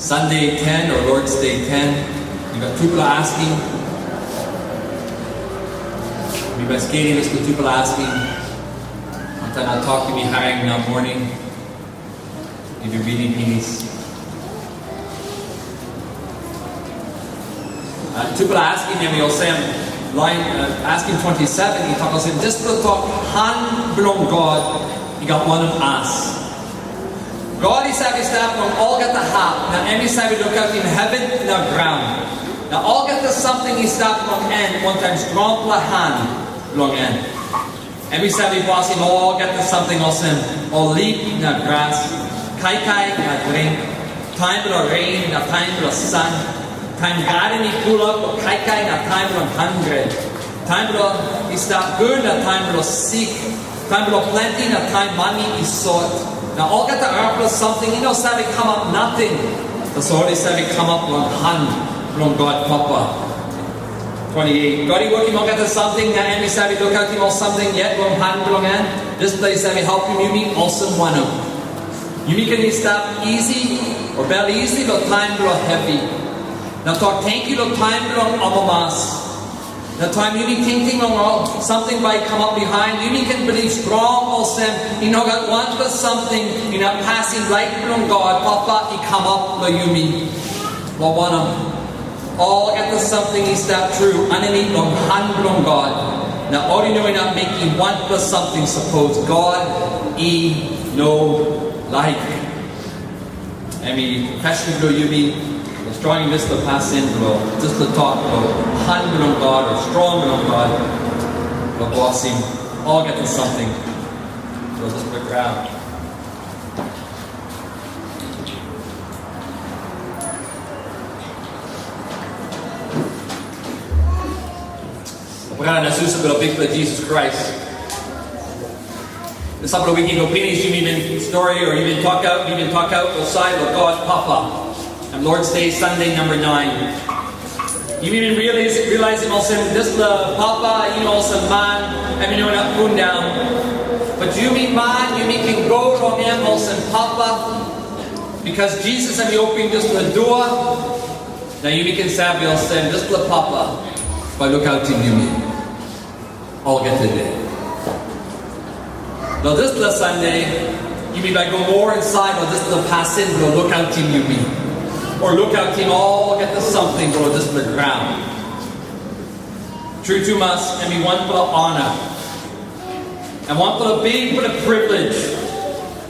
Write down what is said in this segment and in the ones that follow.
Sunday 10 or Lord's Day 10. You got people asking. We were skating this with people asking. And then I'll talk to me hiring in the morning. If you're reading penis. People asking him, Olsem, line asking 27, he talks about just to talk han bilong God, he got one of us. God is having staff from olgeta hap. Now every time we look out in heaven and the ground. Now olgeta something is staff from end, one time wanpela han bilong end. Every time we pass him olgeta something Olsem, or leap in the grass, kai na drink, time for the rain, the time for the sun. Time garden he pull up, or kai na time for hungry. Time for he stop good, na time for sick. Time for plenty, na time money is sought. Now all get the earth something, you know, sabi come up nothing. That's all they sabi come up on hand from God Papa. 28. God he working on get something, na enemy sabi look out him or something yet from hand from hand. This place sabi help him yumi also one of. Yumi can he stop easy or barely easy, but time for heavy. Now talk thank you the time long amamas. The time you need ting long something by come up behind. You can believe strong Olsem. You know got one plus something. You're not passing right from God. Papa he come up the yumi. Well one of all get the something is that true. Underneath long hand from God. Now all you know you're not making one plus something. Suppose God he no like. I mean question to yumi. Strong this to pass in bro, just to talk bro, hand on God or strong on God, but bosim, all get to something. So just look around. We're going to Jesus with Jesus Christ. This couple of weeks ago, please you even story or even talk out outside of God Papa. And Lord's Day, Sunday, number 9. You even realize him also this the Papa, you know, also man, I mean, you're not going down. But you mean man, you mean can go from him also Papa, because Jesus and you open just the door. Now you can say also this the Papa, but look out to you. I'll get today. Now this the Sunday, you mean by go more inside, or this the pass in, but look out to you. Or look out team, all get the something or just the ground. True to us, and we want for the honor. And want for the big for the privilege.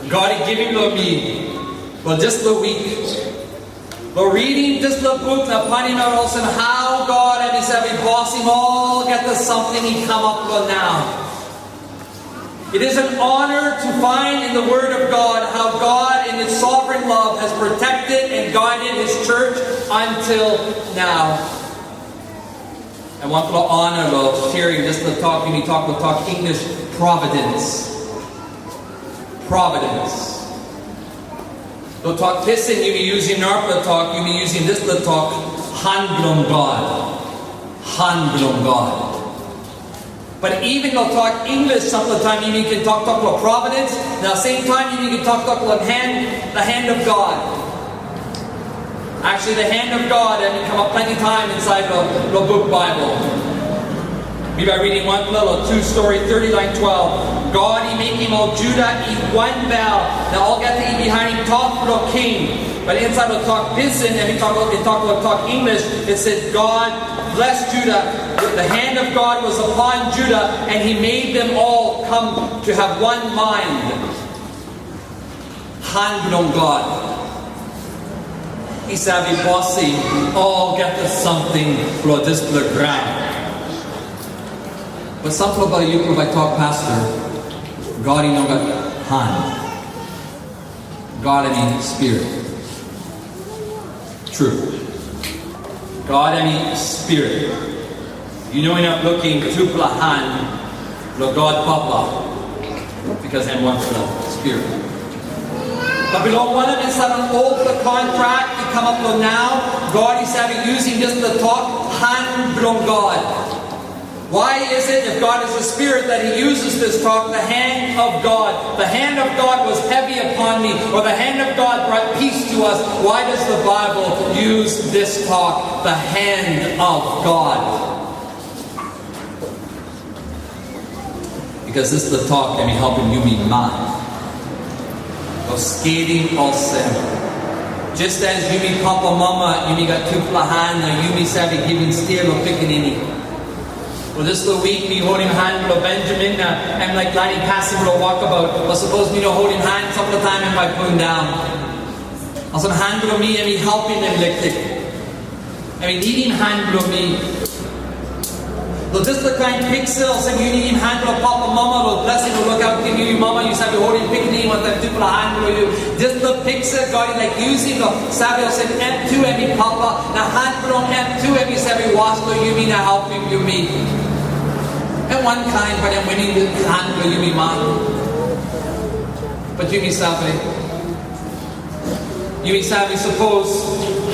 God is giving to me. But just the week. But reading just the book, the finding out also how God and his every boss him all get the something he come up with now. It is an honor to find in the Word of God how God in His sovereign love has protected and guided His church until now. I want to honor of sharing just the talk, when we talk English, providence. Providence. The talk this and you be using Narpa talk, you be using this the talk, handlum God. Handlum God. But even though talk English some of the time, you can talk about providence. Now, same time, you can talk about the hand of God. Actually, the hand of God, and you come up plenty of time inside the book Bible. Maybe by reading one little 2 story 30:12. God, he make him all Judah eat one bell. Now, all get to eat behind him talk for the king. But inside the talk Pisin, and we talk about English, it says God bless Judah. The hand of God was upon Judah, and he made them all come to have one mind. Hand on God. He said, "We bossy, all get us something for this ground." But something about you, if I talk pastor, God, you know, got hand. God, I mean spirit. True. God, I mean spirit. You know, you're not looking to hand, but God Papa, because I'm one for the spirit. But below one of them is an old contract to come up with now. God is having using this to talk hand from God. Why is it, if God is a spirit, that he uses this talk, the hand of God? The hand of God was heavy upon me, or the hand of God brought peace to us. Why does the Bible use this talk, the hand of God? Because this is the talk that helping yumi man. Of skating Olsem. Just as yumi papa mama, yumi got tuplahan, yumi sabi giving steer or picking any. Well, this little week, me holding hand with Benjamin, I'm like lighting passing with a walkabout. But suppose me no holding hand some of the time and by pulling down. Also hand with me and me helping them electric. Needing hand with me. So just the kind pixels and you need hand with papa mama, will blessing will look out to you, mama, you sabi holding picking one time people hand with you. Just the pixel, God is like using the sabi will say M2 and me papa, na hand from M2 and me sabi was to you me na helping you me. And one kind, but I'm winning the hand with you me man. But you me sabi, suppose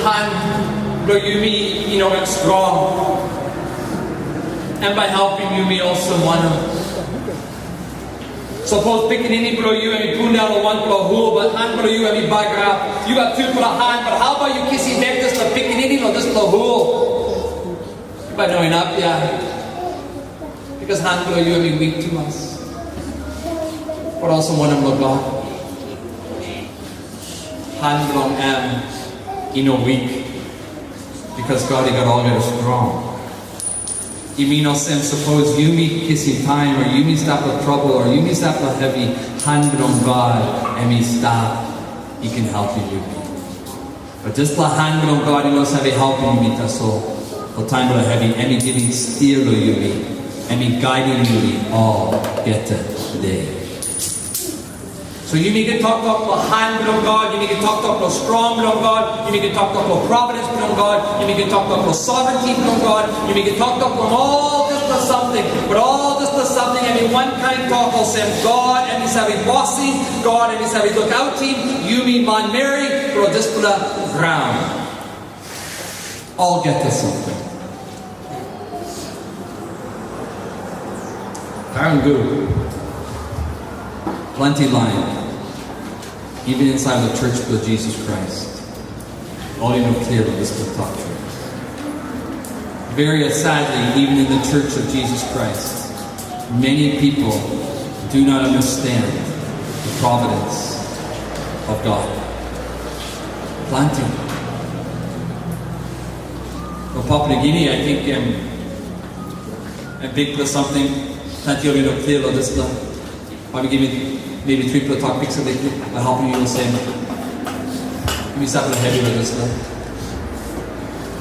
hand with you me, I'm strong. And by helping you, me also one. Suppose picking any below you and me pull down one below who, but hand below you and me bag up. You got two below hand, but how about you kissing them just the picking any or just below who? By knowing up, yeah. Because hand below you and me weak to us. But also one of them God. Hand below weak. Because God, he got all that is strong. Olsem, suppose you meet kissing time, or you meet stop with trouble, or you meet stop with heavy, hand on God, and me stop, he can help you. But just the hand on God, he knows how to help you meet us all. For time with heavy, and he giving steer to you, and he guiding you all get today. So you need to talk about the hand of God, you need to talk about the strong of God, you need to talk about the providence of God, you need to talk about the sovereignty of God, you need to talk about all this to something, but all this to something, one kind talk will say God, and he's having bosim, God, and he's having look out team, yumi man Mary, or just put a ground. All get to something. Darn good. Plenty lying. Even inside the church of Jesus Christ. All you know clearly is the doctrine. Very sadly, even in the church of Jesus Christ, many people do not understand the providence of God. Plenty. For Papua New Guinea, I think a big plus something, plenty of you know clearly this love. Probably give me maybe 3 people talk picture lately by helping you Olsem. Give me something heavy with this stuff.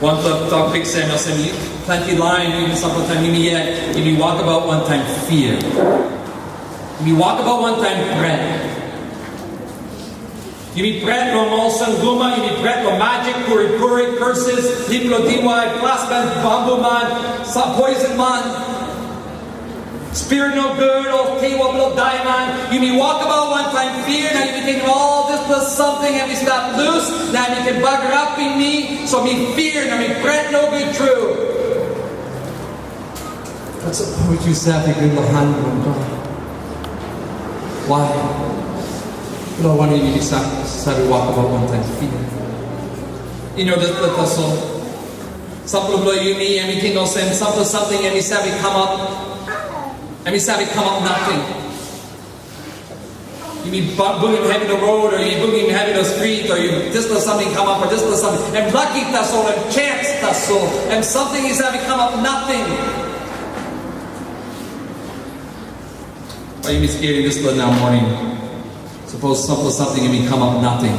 One talk picture and Olsem, plenty line, even some time, you walk about one time fear. You walk about one time bread. You mean bread from Olsem Guma, you mean bread from magic, puri, curses, people DY, plasma, bamboo man, some poison man. Spirit no good, or table no diamond. You may walk about one time fear, now you be thinking all this plus something and we stop loose, now you can bugger up in me, so me fear, now me bread no good true. That's a point you said, the good hand of God. Why? No one of you decided to walk about one time fear. You know the soul. Some people you me and we think of something and we said we come up. And we said we come up nothing. You mean booging heavy the road, or you booging heavy the street, or you this does something come up, or this does something. And lucky tassel, and chance tassel, and something is that we come up nothing. Why you be scared this now morning? Suppose something and we come up nothing.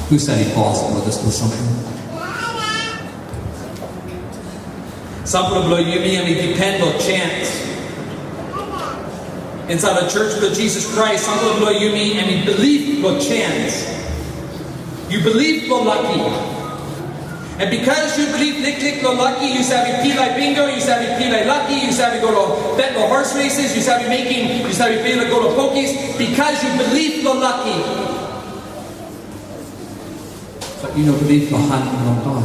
Who said he possible? This was something. Some people you mean and we depend on chance. Inside the church of Jesus Christ, some people you mean and we believe for chance. You believe for lucky. And because you believe lick for lucky, you say we pee like bingo, you say we pee like lucky, you say we go to bet for horse races, you say we pay to go to pokies, because you believe for lucky. But you don't believe for hand of God.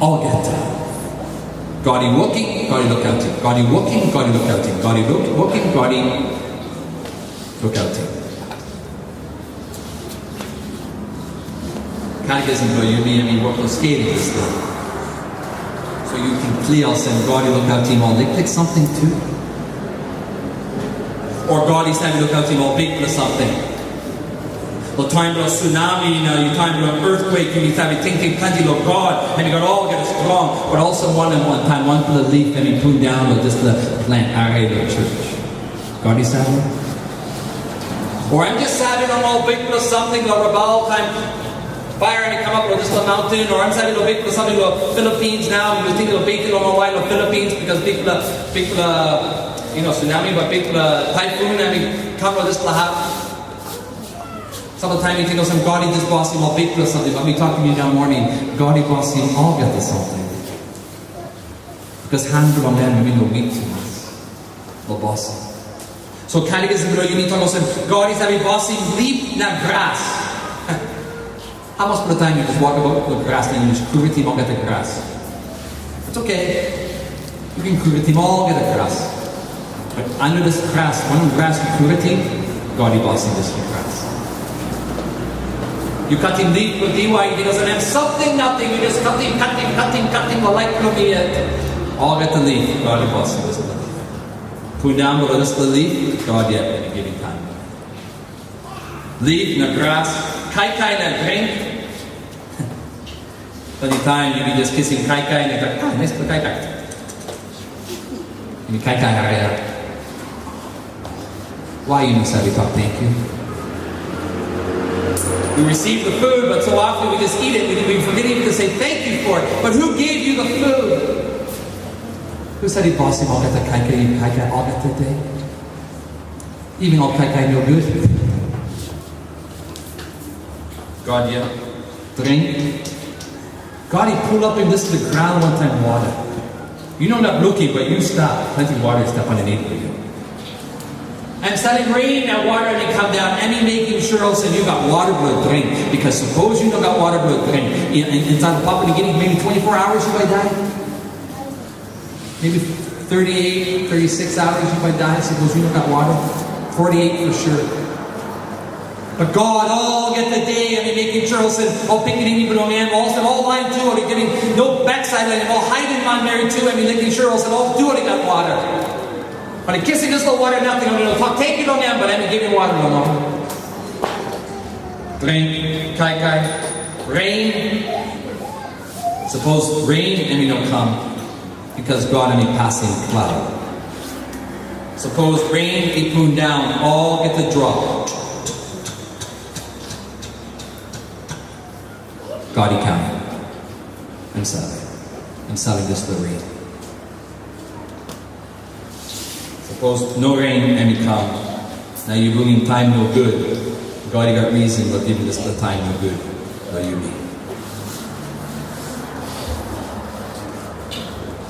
olgeta. Gadi working, Gadi look out. Gadi working, Gadi look out. Gadi working, Gadi look out. Catechism for yumi, work on scaling this thing. So you can clear Olsem, Gadi look out team all like something too. Or Gadi said look out team all big for something. The time of a tsunami, you time of an earthquake, you have ting plenty of God, and you got all get strong, but also one time, one for the leaf, and you put down with just the plant area of the church. Gadi said. Or I'm just saving on all big for something, or rebel time. Fire and come up with this mountain, or I'm saying it'll be for something like Philippines now. You think it'll be a while of Philippines because big tsunami, but big typhoon. Come with this lahat. Sometimes you think of some Gadi just bosim or big something, but we talk to you now morning. Gadi bosim all get to something because handle on them we know weak to us. Or bosim. So catechism you need to know some Gadi sabi bosim leap na grass. How much of the time you just walk about the grass and you just kuriti all get the grass? It's okay. You can kuriti all get the grass. But under this grass, one grass you kuriti, Gadi bosim this grass. You cutting leaf with DY, he doesn't have something, nothing, you just cutting, the light from it. All get the leaf, Gadi bosim this leaf. Put down with this the leaf, God yet when you give him time. Leaf na grass, kai na drink. Anytime you be just kissing kai and you're like, nice for kai. And you kai area. Why you must have talk thank you? We receive the food, but so often we just eat it. We forget even to say thank you for it. But who gave you the food? Who said he bossed him all get the kai all get the day? Even all kai no good. God, yeah. Drink. God, he pulled up in this to the ground one time water. You know not looking, but you stop. Plenty of water step underneath for you. I'm starting rain and water and they come down. And he making sure also you got water to drink. Because suppose you don't got water to drink. Inside the Papua New Guinea, maybe 24 hours you might die. Maybe 38, 36 hours you might die. Suppose you don't got water. 48 for sure. But God, all get the day, making sure all picking even on him, all line too, and getting no backside on him, all hiding on Mary too, making sure all do it, got water. But he kissing this little water, nothing, take it on him, but giving water no more. Drink, kai, rain. Suppose rain, don't come, because God, passing cloud. Suppose rain, it moon down, all get the drop. God, he counted. I'm selling this to the rain. Suppose no rain and it come. Now you bring in time no good. God, he got reason, but even this the time no good. What you mean?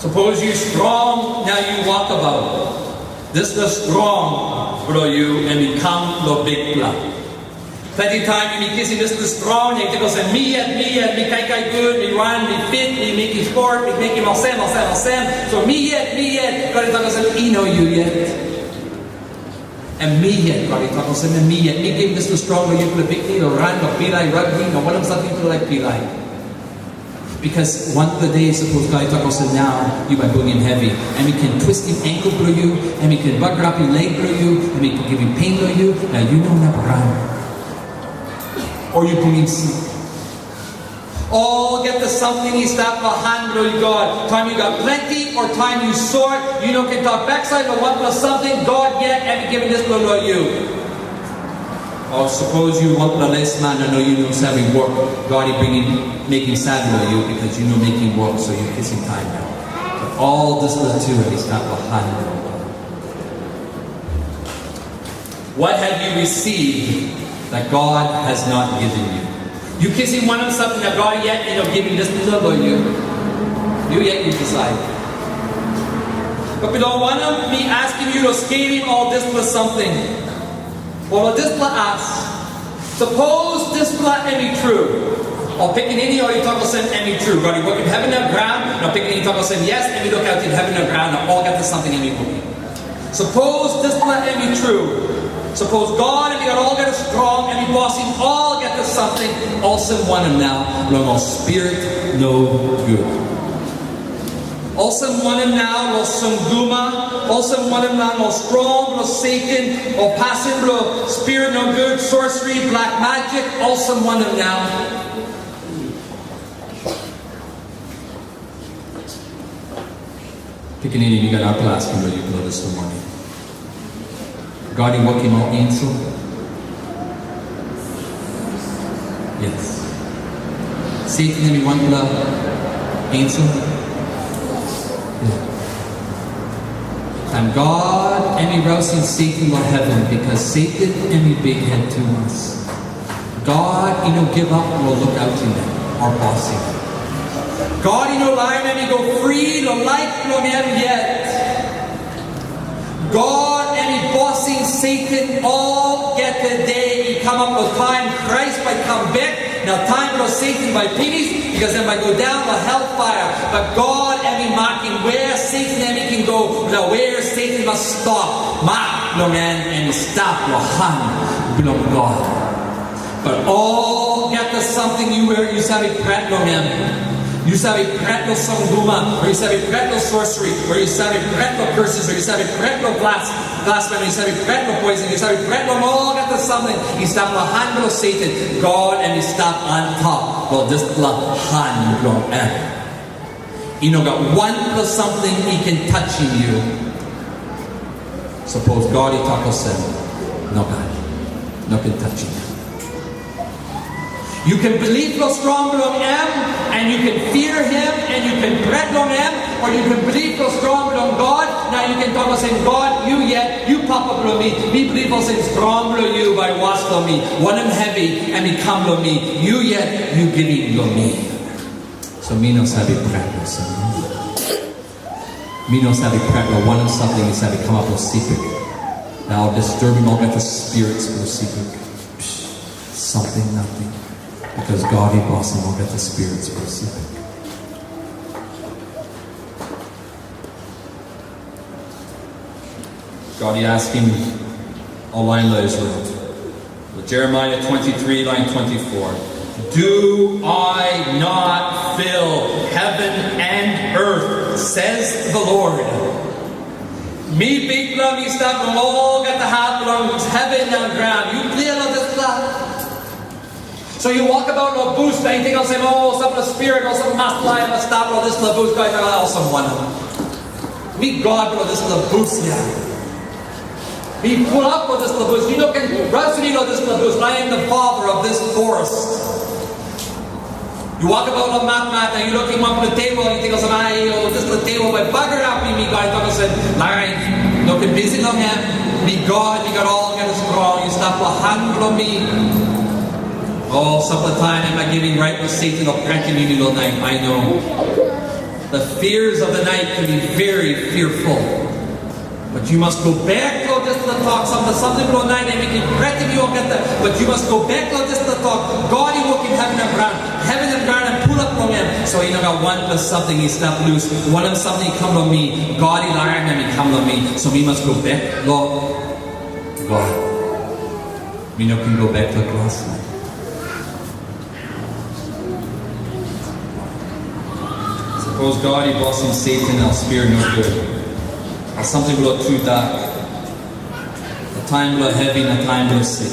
Suppose you strong, now you walk about. This the strong, bro, you, and become the big blood. Plenty time you be kissing this the strong, and you say, me kai good, me run, me fit, me making sport, me making Olsem. So me yet, God is talking about, know you yet. And me yet, God is talking about, me yet. Me give this the strong, where you put a big thing, or run, or pilay, rugby, or what I'm something to like pilay. Because one of the days, suppose God is talking about, now you might bring him heavy, and we can twist his ankle through you, and we can bugger up your leg through you, and we can give him pain through you. Now you know not run. Or you bring him sleep. All get the something he stop behind God. Time you got plenty or time you short. You don't get talk backside or wanpela something. God yet and giving this little to you. Or suppose you want the less man, I know you know having work. God he making sad to you because you know making work, so you're kissing time now. But all this little too and he stop behind God. What have you received that God has not given you? You kissing one of something that God yet giving this little you. You yet you decide. But we don't want me asking you to scaling all this plus something. Or this plus us. Suppose this plus any true. O pikinini o itong Olsem emi true. God, you work in heaven and ground. No pikinini itong Olsem yes, and we look out in heaven and ground. And all get to something emi cooking. Suppose this not emi true. Suppose God and we all get strong and we bosim all get to something. Olsem one and now. No spirit, no good. Olsem one and now, no sunguma. Olsem one and now, no strong, no Satan, no passive, no spirit, no good, sorcery, black magic. Olsem one and now. Pikinini, you got our class from where you blow this morning. God, you working out angel? Yes. Satan, and wanpela angel? And God, and rousing Satan to heaven because Satan and big head to us. God, give up, will look out to them, our bossing. God, line and go free, no life, no man yet. God, and bossing Satan all get the day. He come up with time, Christ by come back. Now time will Satan by penis, because then I go down the hellfire. But God and marking where Satan and can go, now where Satan must stop. Mark no man and stop no hand bilong God. But all get to something you wear, you sabi pret no man. You sabi pret no sangguma, or you sabi pret no sorcery, or you sabi pret no curses, or you sabi pret no blasphemy, you sabi pret no poison, you sabi pret no all get to something. You stop the hand of Satan, God, and you stop on top. Well, this the hand bilong got one plus something he can touch in you. Suppose God he talk Olsem, no God, no can touch you. You can believe no strong bilong and you can fear him, and you can pret on him, or you can believe no strong bilong God. Now you can talk about saying, God, you papa below me believe I'll say strong below you by wash below me, one him heavy, and he come below me. You giving below me. So me no sabi pret no something. Me no sabi pret no one of something is sabi come up with secret. Now disturbing all get the spirits for secret. Something, nothing. Because God he bossing will get the spirits for secret. God he asking all line letters wrote. Jeremiah 23 line 24. Do I not fill heaven and earth, says the Lord. Me big love you stop all get the half belongs heaven and ground. You clear of this love. So you walk about no boost, and you think I'll say, oh, some of the spirit, or some must lie, and stop, or this the boost, guys, I'll someone. Me God, or this the boost, yeah. Me pull up with this the boost. You know, can Rhapsody know this the boost. I am the father of this forest. You walk about on mat, and you're looking up on the table, and you think, oh, this the table, but bugger up me, God, I said, Larry, no can busy long hand. Me God, you got all get strong, you stop a hand from me. Oh, some of the time am I giving right with Satan or pranking me middle night? I know. The fears of the night can be very fearful. But you must go back to this to the talk. Something below night and we can pranking you won't get that. But you must go back to this to the talk. God he work in heaven and ground and pull up on him. So he got one plus something he stepped loose. One of something come on me. God he learned and he come on me. So we must go back. Lord, God. We know can go back to the last night. Suppose God he bossing Satan and spirit no good. Or something below too dark. A time below heavy and a time below sick.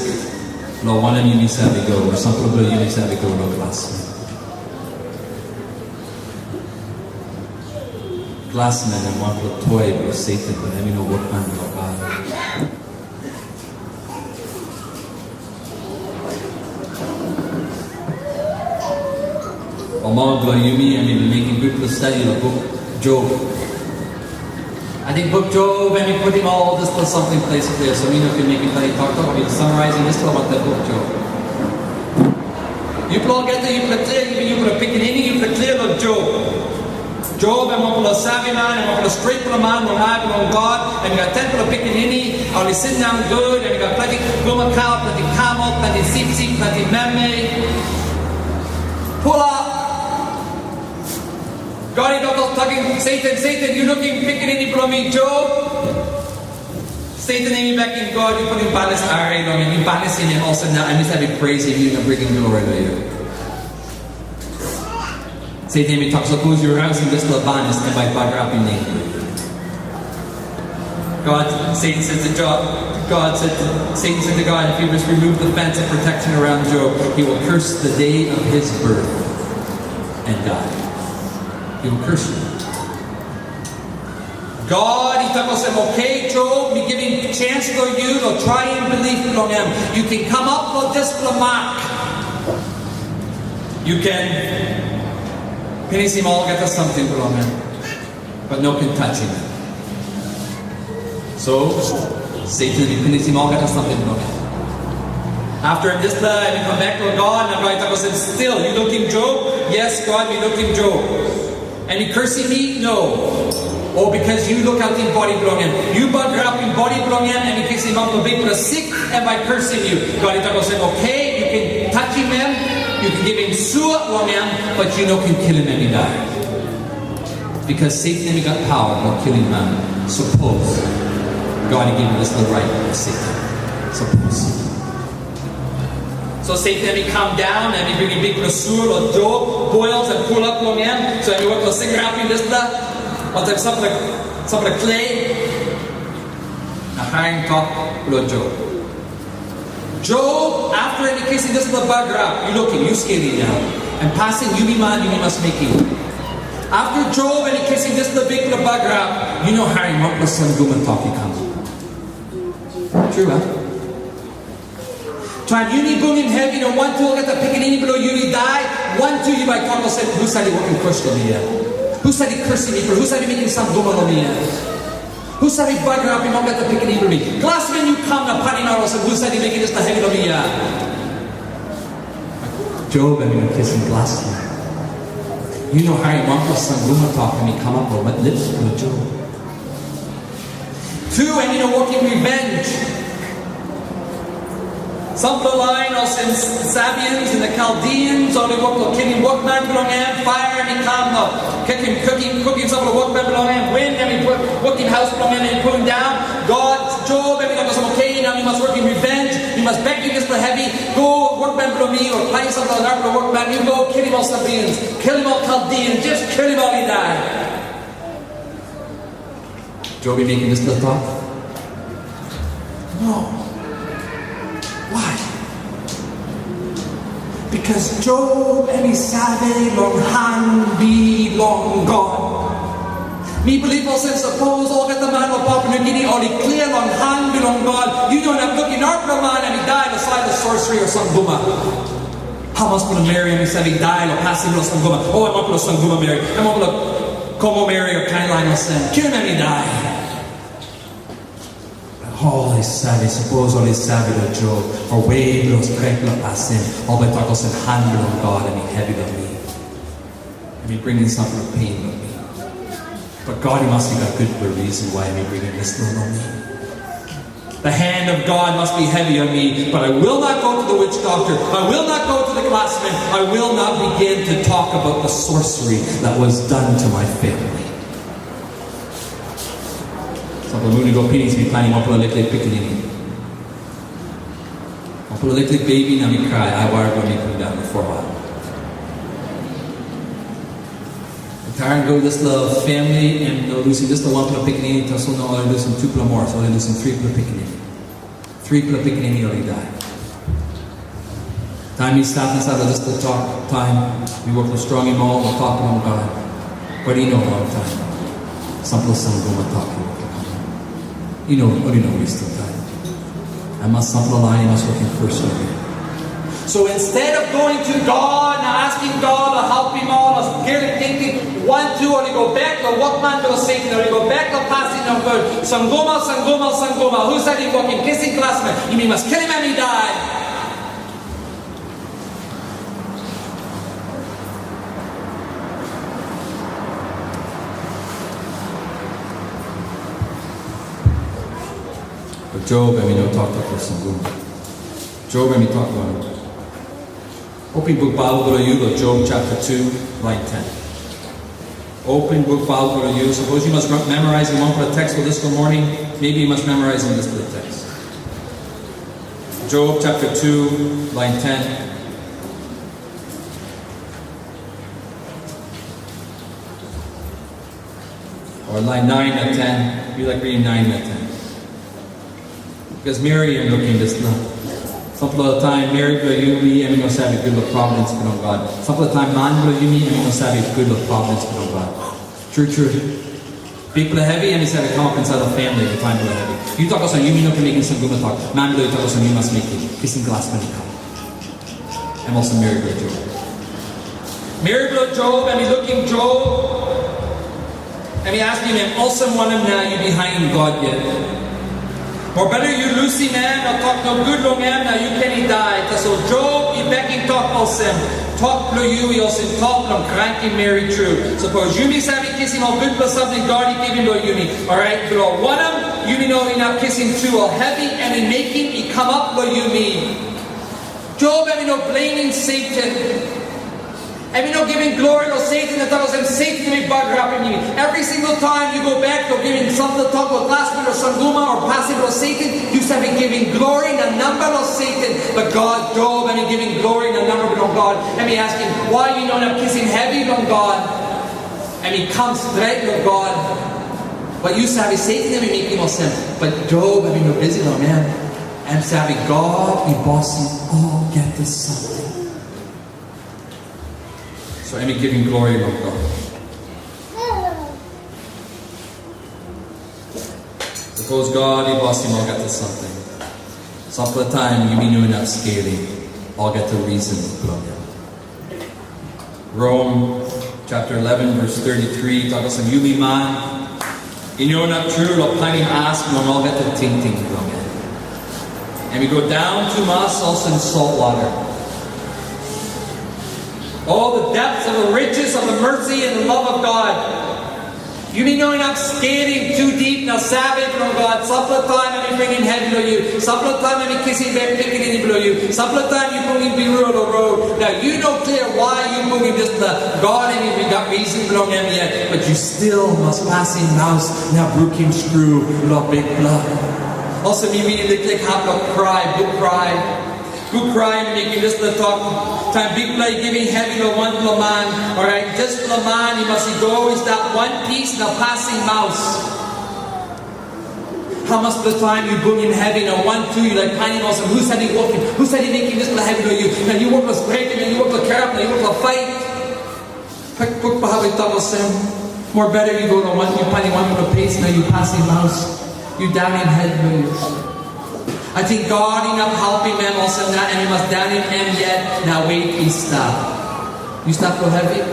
Below one of you needs to have to go, or something below you needs to have to go to glassman. Glassman and one below toy below Satan, but having no workman below God. Mama below yumi and we've been making good study of book Job. I think book Job and we put him all this plus something place there. So we know if you make it funny talk about we're summarizing this about that book Job. You all get there, you put clear, you put a pick in any, you put clear of Job. Job and one put a savvy man and one put a straight put a man, one eye on God, and we got 10 put a pick in any, and we sitting down good, and we got plenty guma cow, plenty camel, plenty sip, plenty meme. Pull up. God, he don't talking, Satan, you looking, picking any from me, Job? Satan, name back in God, you put in palace, alright, in palace, and also now, I'm just having praise you and bringing glory to you. Satan, he talks, suppose you're rousing this Labanis and by bagrapping name. Satan said to God, if you just remove the fence of protection around Job, he will curse the day of his birth and die. He will curse you. God, he tells him, okay, Job, me giving a chance for you to try and believe from him. You can come up with this mark. You can finish him all, get us something from him. But no can touch him. So, Satan, he finish him all, get us something from him. After this time, he come back to God, and God tells him, still, you looking Job? Yes, God, we looking Job. And he cursing me? No. Oh, because you look out in body belong him. You bug up in body belong him, and he kicks him up to big for sick, and by cursing you. God tells him, okay, you can touch him, you can give him suah long him, but you know can kill him and he die. Because Satan he got power about killing man. Suppose God gave him this the right of Satan. Suppose. So Satan he come down and he bring a big rasur or Job, boils and pull up long him. So he work to sing rap in this the. Wat heb some of the clay? Na hang top below Job. Job, after indicating this little background, you looking, you scaling now. And passing yumi man, you must make it. After Job indicating this little big little background, you know Harry Mokla son Guman talkie comes. True, huh? Try yumi boom in heavy, and 1, 2, get the pickaninny below yumi die. 1, 2, you might talk about said, who said he working first to me? Who said he cursing me for? Who said he making some guma on me? Who said he bugging up? He won't get the picking for me. Glassman, you come to Paddy Marrows and who said he making this the heavy on me? Job, I'm going to kiss him Glassman. You know how he wants some guma talk and he come up with what lips from Job. 2, and you know working revenge. Some of the line of Sabians and the Chaldeans, only work to killing workmen belong him, fire and he come cooking some of the workmen belong him, wind and he put working house belong him and he put him down. God, Job, and he goes, okay, now you must work in revenge, you must beg against the heavy, go workmen belong me, or find some of the other workmen, you go kill him all Sabians, kill him all Chaldeans, just kill him all he die. Job, you making this little thought? No. Why? Because Job and his savvy long hand be long gone. Me believe also suppose all get the man of Papua New Guinea or he clear long hand be long gone. You don't have looking out for a man and he died beside the sorcery or some guma. How must put a Mary and he said he died or passing or some guma. Oh, I want to put some guma Mary. I want to put Como Mary or kind line or sin. Kill him and he died. All is savvy, suppose all is savvy to Job, or way blows pregnant past him, all by talking and hand on God and he heavy on me. And he bringing something of pain on me. But God, he must have got good for a reason why he bringing this load on me. The hand of God must be heavy on me, but I will not go to the witch doctor, I will not go to the glassman, I will not begin to talk about the sorcery that was done to my family. Sampai muli go pinis mi planning mo pula lik-lik pickaninny. Mo pula lik-lik baby na mi cry, I wire go mi put down before a while. The Taran go this little family and no losing this the 1 pula pickaninny, so no only losing 2 pula more, so only losing 3 pula pickaninny. 3 pula pickaninny already died. Time we stop inside of this little talk time, we work with strong and all, we'll talk about God. What do you know all the time? Some plus some go talking. You know, what do you know wasting time? I must sample a line, I must work in first order. So instead of going to God and asking God to help him out, I was clearly thinking, 1, 2, or you go back to what man to Satan, or you go back to passing of God. Sangoma, Sangoma, Sangoma. Who said he walking? Kissing classmate. You mean must kill him and he died. Job, I mean, no talk to person. Job, I mean, talk about it. Open book Bible to you, Job chapter 2, line 10. Open book Bible to you. Suppose you must memorize the wanpela text for this morning. Maybe you must memorize in this text. Job chapter 2, line 10. Or line 9 and 10. You like reading 9 and 10. Because Miriam looking this now. Some of the time, Mary will yumi, and we know sabi good of providence from God. Some of the time, man will yumi, and we know sabi good of providence from God. True. People are heavy, and we sabi come up inside the family the time will heavy. You talk us on yumi, no can make some good talk. Man will talk us on you must make it. Kissing glass when you come. And also Mary will Job. Mary will Job, and we looking Job. And we asking him, Olsem one of now you behind God yet. Or better you Lucy man, or talk no good long man, now you can he die. So Job, he begging talk Olsem. Talk lo you, he also talk no cranky Mary true. Suppose you be savvy kissing all good plus something, God he giving lo yumi. Alright, but all one of them, you know he now kissing two, all heavy, and in making he come up lo yumi. Job, and no blaming Satan. And we know giving glory to Satan and tells him Satan may bug rapping you. Every single time you go back to giving something to talk about last or sanguma or passing to Satan, you have been giving glory in the number of Satan. But God, Job, and he giving glory in the number of God. And he asking, why you not kissing heavy on God? And he comes straight to God. But you savvy Satan and we make him Olsem. But Job, I mean, you're busy though, man. And savvy God, he bossing, all get this something. So I'm giving glory to God. Suppose God, he bless him, I'll get to something. Some of the time, you mean you're not scaling, I'll get to reason from you. Rome, chapter 11, verse 33, talk about some yumi man. You know not true, I'll planning ask, I'll get to ting from you. And we go down to Mas, also in salt water. All the depths of the riches of the mercy and the love of God. You mean knowing I'm skating too deep now savage from God. Some of the time I'm bringing head below you. Some of the time I'm kissing back picking in below you. Some of the time you're moving below the road. Now you know clear why you're moving this the God and we got reason below him yet. But you still must pass in mouse. Now brook him screw. Love big blood. Also me meaning they take half of cry, good cry. Good crying, making this the talk. Time big play, giving heavy to one man. Alright, just man, he must go is that one piece, the passing mouse. How much of the time you bring in heavy, now 1, 2, you like planning also. Who said he walking? Who said he making this heavy to you? And you work with scraping, and you work with carrot, and you work with fight. Quick, more better you go to one, you're planning one with a pace, now you passing mouse. You down in head to you. I think God enough helping them also now, and you must down in him yet. Now wait, he stop. You stop go heavy?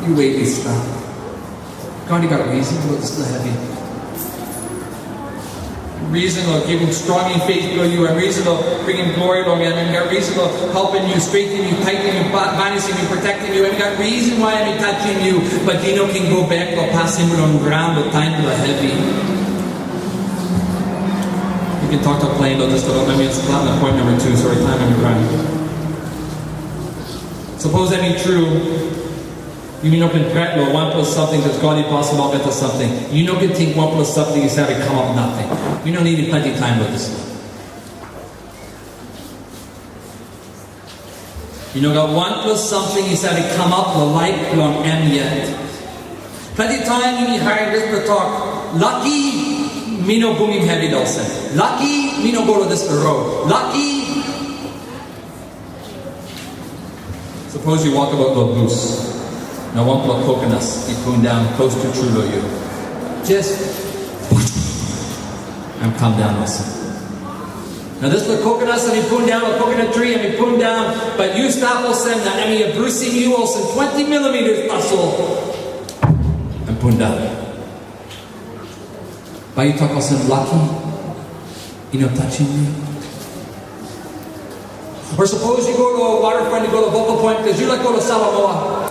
You wait, he stop. God, you got reason to go this heavy. Reason of giving strong in faith to you, and reason of bringing glory to him, and got reason of helping you, straightening you, tightening you, balancing you, protecting you, and got reason why I'm touching you. But you know can go back or pass him on the ground, but time to the heavy. We can talk to a plane about this, but maybe it's not point number 2. Sorry, time I'm running. Suppose that be true. You mean open threat or 1 plus something because God is possible get to something. You know can think 1 plus something is having come up nothing. We don't need plenty of time with this. You know got 1 plus something is having come up the light long end yet. Plenty of time you need hiring this to talk. Lucky me no booming heavy Olsem. Lucky me no go to this road. Lucky. Suppose you walk about the goose. Now 1 plus coconuts you put down close to true you. Just and come down Olsem. Now this little coconuts and we put down a coconut tree and we put down, but you stop Olsem now and we are bruising you Olsem 20 millimeters muscle and put down. But you talk about lucky, you know, touching me. Or suppose you go to a waterfront, you go to Vocal Point because you like go to Salamoa.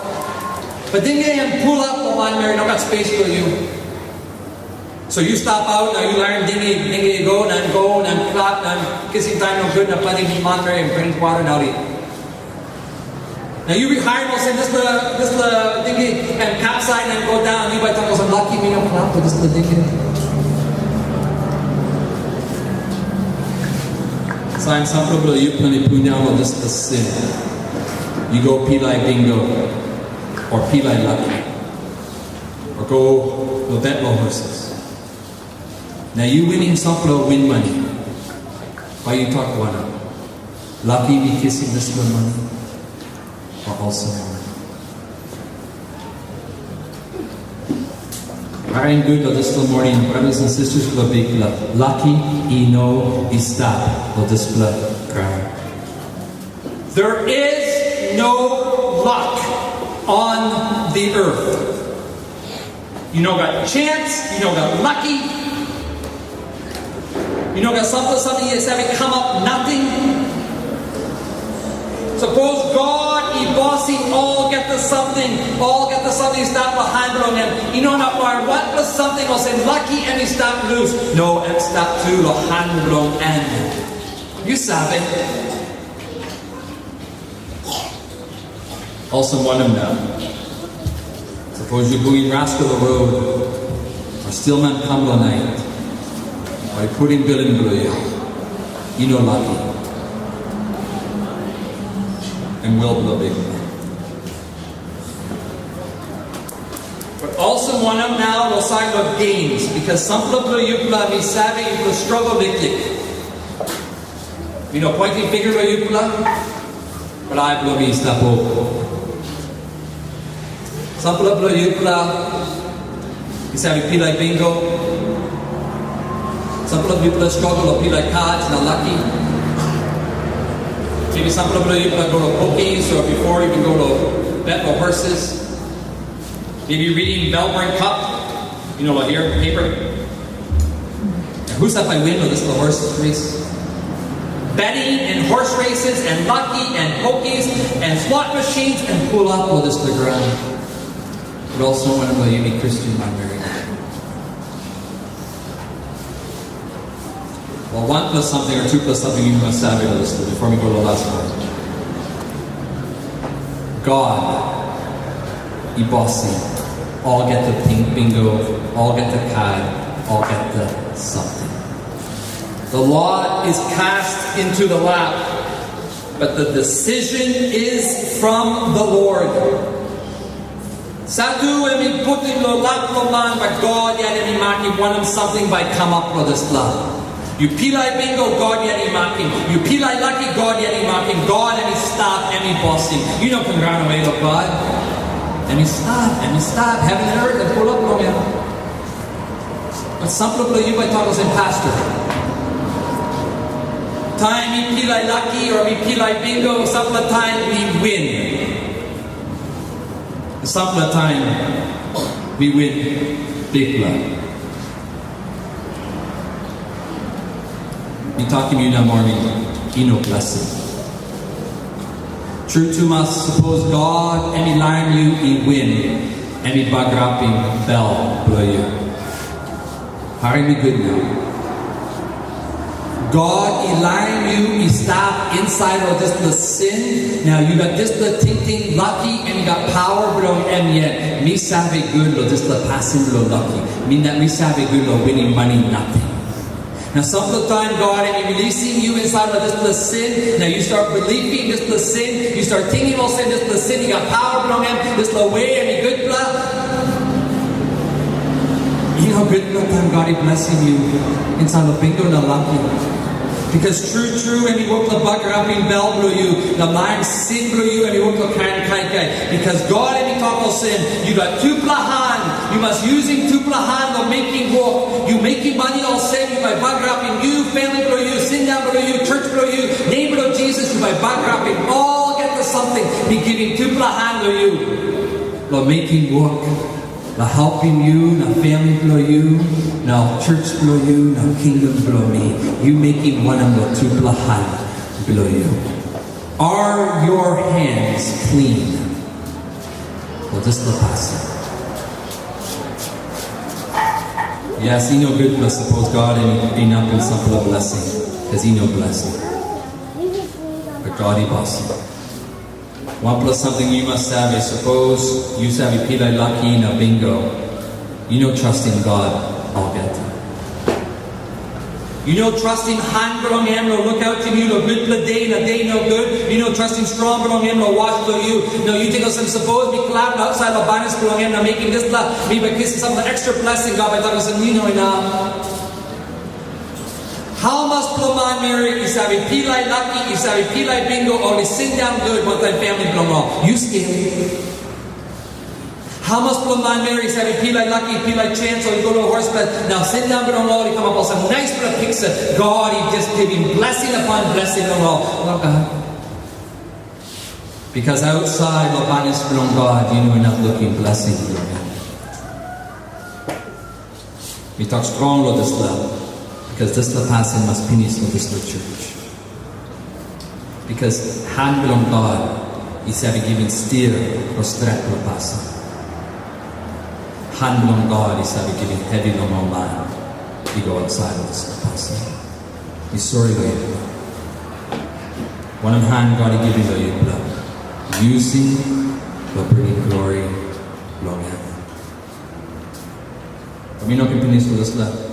But then you pull up the line there, you don't got space for you. So you stop out, now you learn dingy go, and clap, and kissing time no good, and plenty of monter and drink water now. Now you hire mo sa this the dingy and capside and go down. You might talk about lucky me yung kamap this the dingy. So I'm some people you plan to punya mo this the sin. You go pilay bingo or pilay lucky or go to bet low horses. Now you winning some people win money. Why you talk one up? Lucky be kissing this good money. Or also very good this morning, brothers and sisters, for the big love. Lucky ino istap for this blood crown. There is no luck on the earth. You know got chance, you know got lucky, you know got something you have come up nothing. Suppose God, bosim, all get the something stop behind on him. You know not why what was something was in lucky and he stop loose. No, and stop to the hand and you sabe. Also one of them. Suppose you're going rascal the road, or still man come the night, or you put in bill in blue, you know lucky. And will blow big. But also one of them now will sign of games because some people you be savvy, you will struggle with it. You know, pointing finger to you, but I will be step over. Some people you savvy be like bingo. Some people struggle or be like cards, not lucky. Maybe some people you can go to pokies, or before you can go to bet or horses. Maybe reading Melbourne Cup, you know, here, paper. And who's that by window? This is the horse race. Betting and horse races and lucky and pokies and slot machines and pull up with us to the ground. But also one of the yumi Christian I'm very well, 1 plus something or 2 plus something you must have it listed before we go to the last one. God, bosim, all get the ting bingo, all get the card, all get the something. The law is cast into the lap, but the decision is from the Lord. Satu emi putin lo lap lo man, but God yet emi maki wanted something by kamap lo this love. You pilay bingo, God yet inapim. You pilay lucky, God yet inapim. God and he stop and he bosim. You know can run away of God. And he stop, heaven and earth and pull up on him. But some people you might talk as in pastor. Time we pilay lucky or we pilay bingo, some of the time we win. Some of the time we win big blood. He talking to you now morning, ino blessing. True to us, suppose God and he learn you, he win, and he bagrapping bell blow you. Hurry me good now. God, he learn you, he stop inside of this the sin. Now you got this the ting lucky, and you got power blowing and yet me savvy good lo this the passing blow lucky. Mean that me savvy good lo winning money nothing. Now some of the time God is releasing you inside of this the sin. Now you start believing this the sin. You start thinking about sin, this the sin. You got power from him. This the way and the good blood. You know good blood time God is blessing you inside of bingo na lucky. Because true, and he worked the bugger up in bell blew you, the mind sin blew you, and he worked the kind guy. Because God and he talk about sin, you got two plahan, you must using two plahan of making work. You making money all sin, you by bugger up in you, family blew you, sin down blew you, church blew you, name blew Jesus, you by bugger up in all get to something. He giving two plahan to you, the making work. Now helping you, now family blow you, now church blow you, now kingdom blow me. You making one of the two blahan blow you. Are your hands clean? Well, just the pastor. Yes, he no good, but suppose God ain't up in some blessing, because he no blessing. But God he boss. Wanpela something you must have. I suppose you sabi pilay lucky na bingo. You know trust in God, olgeta. You know trusting hand belong him, no look out to you, no good day no good. You know trusting strong belong him, no watch to you. No, you think of some suppose me clap outside of banis belong him, no making this la me by kissing some of the extra blessing God by talking some you know enough. How must Plaman Mary, isabi pilay lucky, isabi pilay bingo, or sit down good one time family belong all. You scared. How must Plaman Mary, isabi pilay lucky, pilay chance, or you go to a horseback. Now sit down belong all, you come up with some nice little picture. God, he just giving blessing upon blessing belong all. Oh God. Because outside Labanis belong God, you know we're not looking blessing belong God. We talk strong with this level. Because this la passing must finish with this la church. Because hand belong God, is having given steer or strap la passing. Hand belong God, is having given heavy long on land. You go outside of this la passing. He's sorry for you. One of hand God he giving you blood. Using will bring glory long hand. But we know can finish with this la.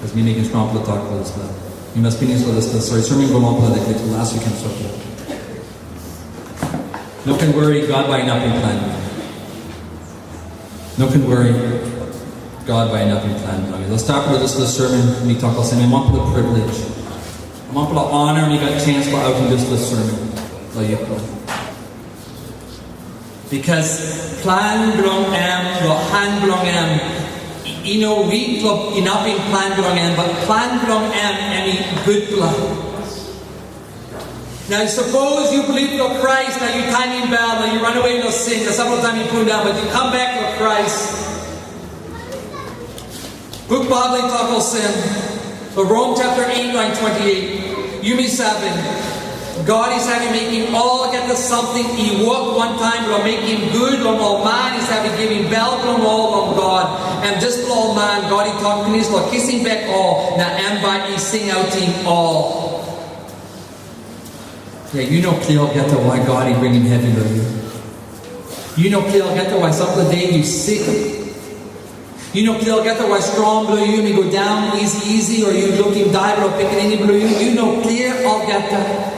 As we make a strong talk for this love. You must finish with this. Sorry, sermon go on politically to last weekend so good. No can worry God by inapim plan. No can worry God by inapim plan. Let's talk about this sermon. We talk about saying I want for the privilege. I want for the honor and you got a chance to out in this sermon. Because plan belong hand belong you know, we club inapim plan belong but plan belong any good plan. Now suppose you believe in Christ, now you time in bell, now you run away and sin, now several times you pull down, but you come back to Christ. Book Bible talk Olsem, Rome chapter 8, line 28, yumi 7. God is having making all get the something. He walked one time, will make him good on all man. He's having giving bell on all on God. And just all man, God he talking to his Lord, kissing back all. Now and by he sing outing all. Yeah, you know clear get to why God he bringing heaven to you. You know clear get to why some of the day you sick. You know clear get to why strong below you and you go down easy or you looking die or picking any below you. You know clear all get to.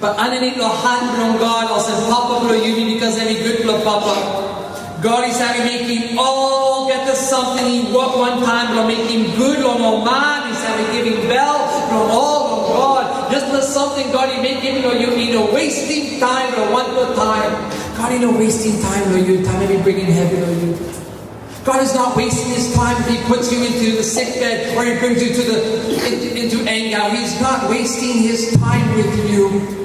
But underneath the hand from God, I'll say, Papa below you because any good below Papa. God is having making all get to something. He walked one time, but making good on all man. He's having giving bell from all of God. Just for something, God, he making you know wasting time or one more time. God, you know wasting time or you time maybe bringing heaven on you. God is not wasting his time if he puts you into the sick bed or he brings you to into anger. He's not wasting his time with you.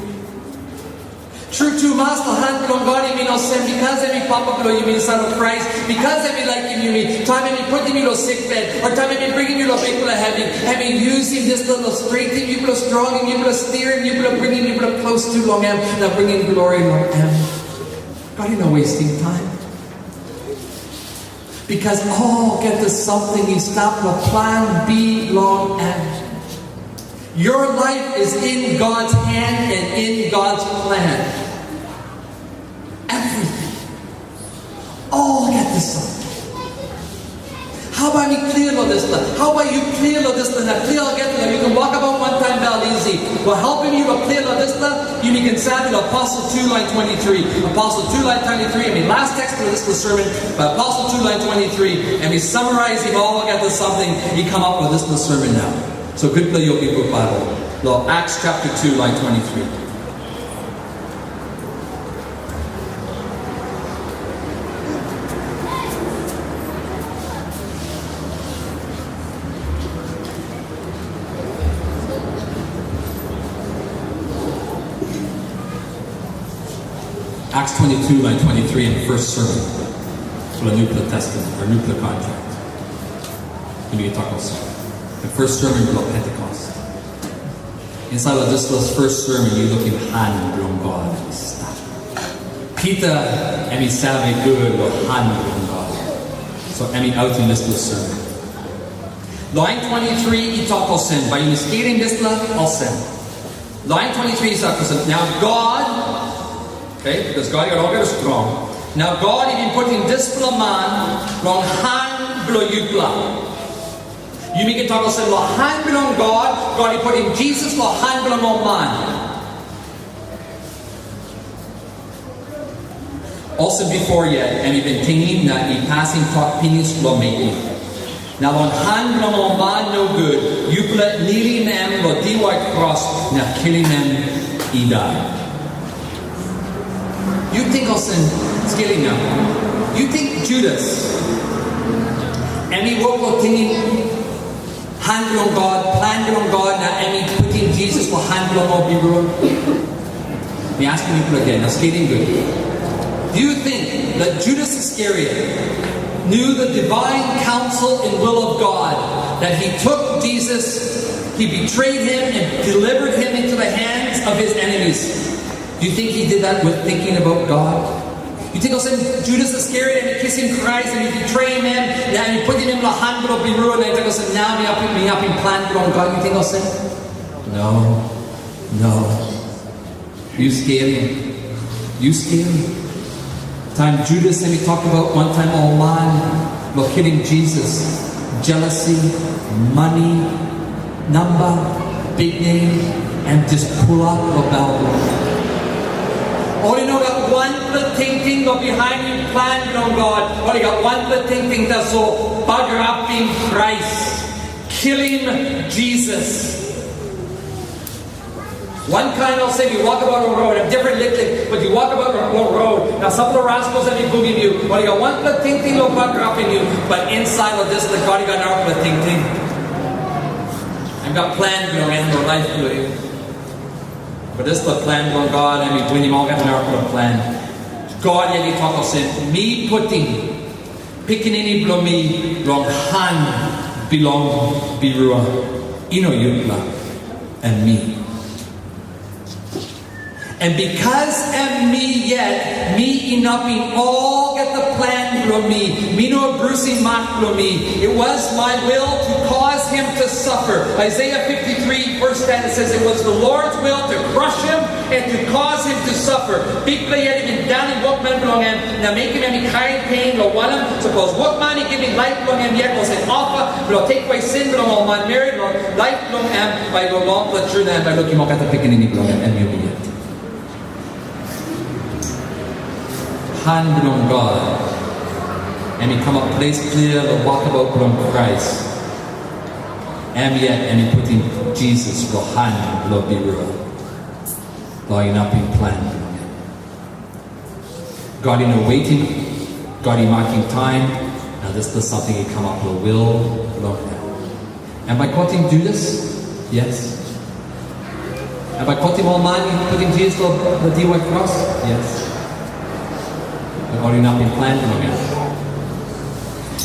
True to master hand from God, you mean Olsem, because every papa below you mean son of Christ, because every like him you mean, time every putting you to sick bed, or time every bringing you to people having using this little straight thing, you put strong him, you put steer him, you put bringing you put close to long him, now bringing glory long him. God, you're not wasting time. Because all get to something you stop the plan B long him. Your life is in God's hand and in God's plan. Everything. All get this something. How about you clear of this land? How about you clear of this land? Clear of get land. You can walk about one time bell easy. Well, helping you to clear of this land, you can send to Aposel 2 line 23. Aposel 2 line 23. Last text for this sermon, but Aposel 2 line 23. And we summarize him all get this something. He come up with this sermon now. So good play your book Bible. Well, Acts chapter 2, line 23. Acts 22, line 23 in the first sermon for the New Testament, or New Contract. When you talk about something. The first sermon about Pentecost. Inside of this first sermon, you look in hand from God. Peter, and he sabe good or hand from God. So, and he out in this sermon. Line 23, he talk Olsem. By investigating this, Olsem. Line 23 is Olsem. Now, God Okay? Because God got all got strong. Now God even putting discipline man long hand below yupla. You make it talk about lo hand below God. God he put in Jesus lo hand below no man. Also before yet, and he been thinking that he passing talk penis lo making. Now on hand below no man no good. Yupla kneeling them lo DY cross. Now killing them he died. You think Olsem scaling now? You think Judas and he woke up thinking hand on God, plan on God, now and he putting Jesus for hand on all be ruined? Me asking people again, now scaling good. Do you think that Judas Iscariot knew the divine counsel and will of God, that he took Jesus, he betrayed him and delivered him into the hands of his enemies? Do you think he did that with thinking about God? You think Olsem Judas Iscariot and he kissing Christ and he betraying him and he putting him in the hand of be ruined and he think Olsem now me up in plan on God? You think Olsem? No. You scaling. You scaling. Time Judas and we talked about one time all man was killing Jesus. Jealousy, money, number, big name, and just pull up the bell. Or you know that one little thing go behind you planned on God. Or you got one little thing that's so bugger up in Christ. Killing Jesus. One kind I'll say you walk about a road, a different little, but you walk about a road. Now some of the rascals that be booging you, or you got one little thing will bugger up in you, but inside of this the God you got an little thing. I've got planned to end your life for you. But this is the plan from God, and we him all got an article plan. God yet he talk of sin. Me putting picking any below me long hand belong birua. Ino yutla and me. And because and me yet, me inapim all get the plan from me. Me no bruising mark from me. It was my will to cause him to suffer. Isaiah 53 verse 10 it says it was the Lord's will to crush him and to cause him to suffer. Big play yet him down in what man belong him. Now make him any kind pain or one him. Suppose what man he giving life belong him yet was an offer, but I'll take away sin belong all man married or life belong him by the long pleasure and by looking at the picking belong him and you yet. Hand on God, and he come up place clear the walk about from Christ, and yet and he put in Jesus for hand lo birua, lo inapim plan. God in a waiting, God in marking time. Now this is something he come up lo will lo. And by quoting Judas, yes. And by quoting all man, he put in Jesus the D-white cross, yes. Or you not been planned again.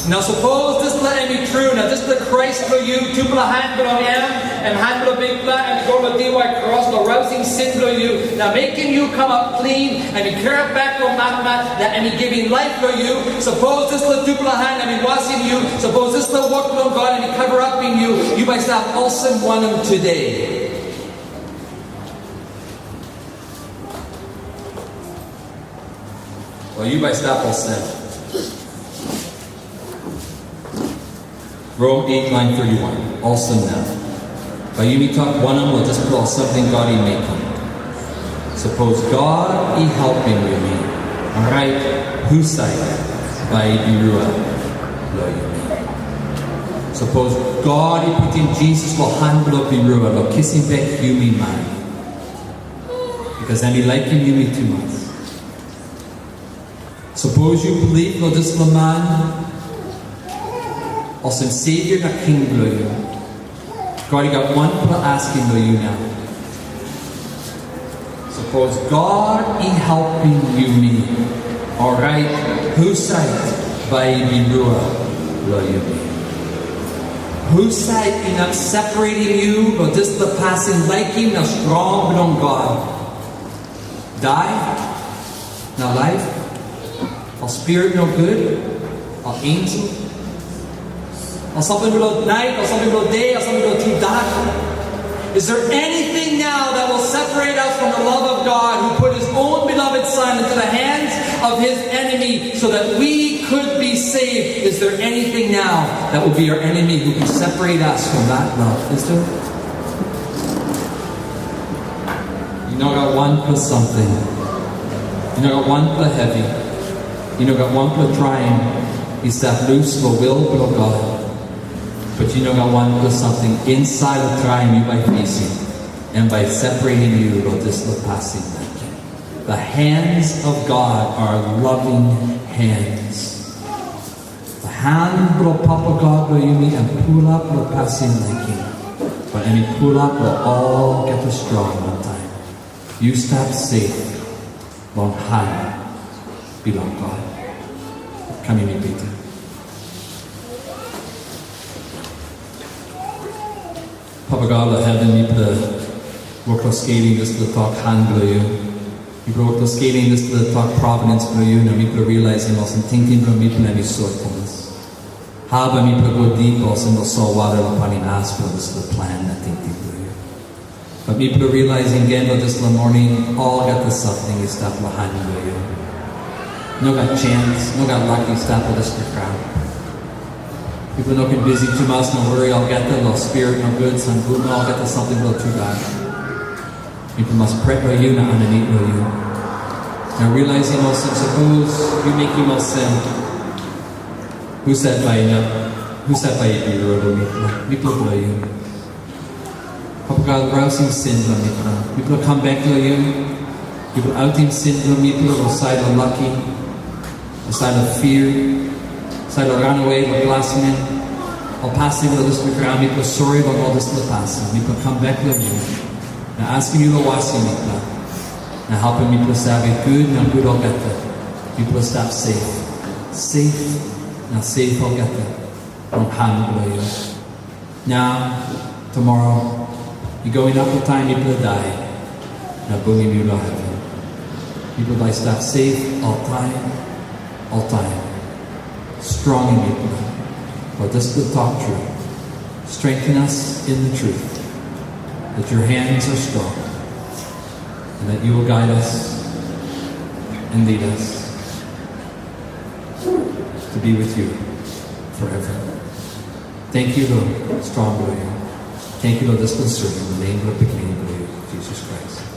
Now suppose this let be true. Now this is the Christ for you. Two people hand below him and hand below big blood and go to DY cross. No rousing sin below you. Now making you come up clean and he carry back on mat and he giving life for you. Suppose this little two people hand and he washing you. Suppose this little work on God and he cover up in you. You might stop Olsem one of them today. Well, you by stop Olsem. Rome 8, line 31. Olsem now. By yumi talk one of them will just pull something God he make him. Suppose God he helping yumi. Alright, whose side? By birua lo yumi. Suppose God he put in Jesus lo hand lo birua lo kissing back yumi man. Because then he like him yumi too much. Suppose you believe no this man as a Savior na King below you. God, you got one people asking below you now. Suppose God he helping you me. Alright, whose side? By birua below you me. Whose side he not separating you, but just the passing like him now strong belong God. Die? Now life? Our spirit no good, our angel, or something below night, or something below day, or something below too dark. Is there anything now that will separate us from the love of God, who put His own beloved Son into the hands of His enemy so that we could be saved? Is there anything now that will be our enemy who can separate us from that love? Is there? You know, got one plus something. You know, got one plus heavy. You know, got one plus trying. Is that loose for will of God? But you know, got one plus something inside of trying you by facing and by separating you, Lord, this little passing. The hands of God are loving hands. The hand will papa God will yumi and pull up will passing like Him. But any pull up will all get us strong one time. You stop safe. Long hand bilong God. Come in, Peter. Papa God of heaven, you put work of skating this to talk hand below you. You brought the skating this to talk providence below you, and we put realizing also ting below me put any sortfulness. How about me put go deep also in the salt water upon an aspect this to the plan that ting below you. But me put realizing again about this morning, all got the something is stuff behind below you. No got chance, no got lucky stuff with this crowd. People not been busy too much, no worry, I'll get the no spirit, no good, some good, no, I'll get the something little too bad. People must pray for you, not underneath for you. Now realizing also, suppose you make you most sin. Who said by you? Who said by you, people for you? Papa God, rousing sin, people come back to you. People outing sin, people on side of lucky, on side of fear. So I'll run away with glass men. I'll pass you with this ground. People are sorry about all this little passing. People come back to you. Now asking you to wash me. Now helping me to serve it good. Now good I'll get that. People stop safe. Safe. Now safe I'll get that. Don't hand below you. Now, tomorrow, you're going up the time people die. Now bringing you to heaven. People by stop safe all time. All time. Strong in you, but this will talk true. Strengthen us in the truth, that your hands are strong, and that you will guide us and lead us to be with you forever. Thank you, Lord, strong for you. Thank you, Lord, this will serve in the name of the King of Jesus Christ.